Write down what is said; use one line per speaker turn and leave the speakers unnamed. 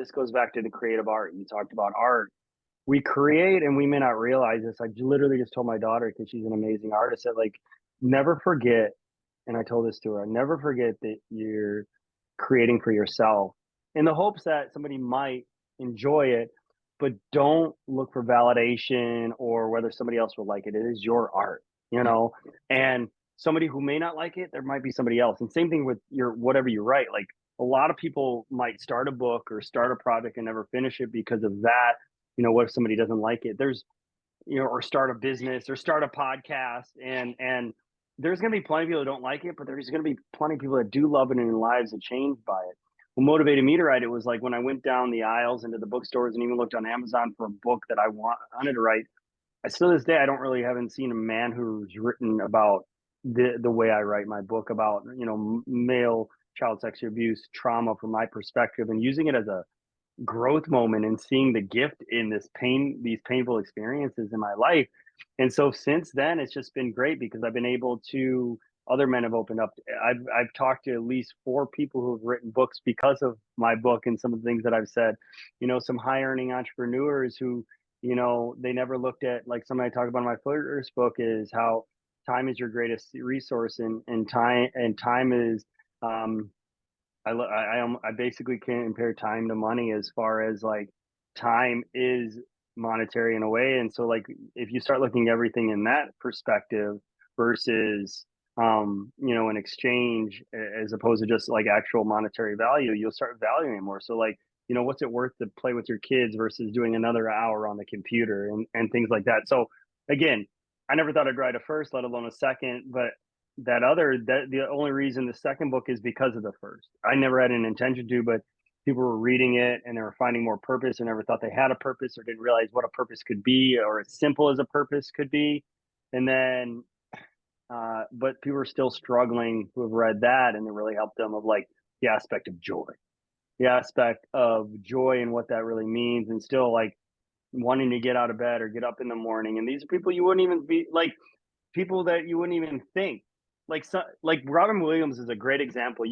this goes back to the creative art. You talked about art. We create and we may not realize this. I literally just told my daughter because she's an amazing artist that like never forget, and I told this to her, never forget that you're creating for yourself in the hopes that somebody might enjoy it, but don't look for validation or whether somebody else will like it. It is your art, you know? And somebody who may not like it, there might be somebody else. And same thing with your whatever you write. Like a lot of people might start a book or start a project and never finish it because of that. You know, what if somebody doesn't like it? There's or start a business or start a podcast and there's going to be plenty of people that don't like it, but there's going to be plenty of people that do love it and lives are changed by it. What motivated me to write it was like when I went down the aisles into the bookstores and even looked on Amazon for a book that I wanted to write. I still to this day I don't really haven't seen a man who's written about the way I write my book about male child sexual abuse trauma from my perspective and using it as a growth moment and seeing the gift in these painful experiences in my life. And so since then, it's just been great because I've been able to, other men have opened up. I've talked to at least four people who have written books because of my book and some of the things that I've said. Some high earning entrepreneurs who, they never looked at like something I talk about in my first book is how time is your greatest resource and time is um I basically can't compare time to money as far as like time is monetary in a way. And so like if you start looking at everything in that perspective versus an exchange as opposed to just like actual monetary value, you'll start valuing it more. So like, what's it worth to play with your kids versus doing another hour on the computer and things like that. So again, I never thought I'd write a first, let alone a second, but that the only reason the second book is because of the first. I never had an intention to, but people were reading it and they were finding more purpose and never thought they had a purpose or didn't realize what a purpose could be or as simple as a purpose could be. And then, but people are still struggling who have read that and it really helped them of like the aspect of joy and what that really means and still like wanting to get out of bed or get up in the morning. And these are people you wouldn't even be like people that you wouldn't even think like Robin Williams is a great example.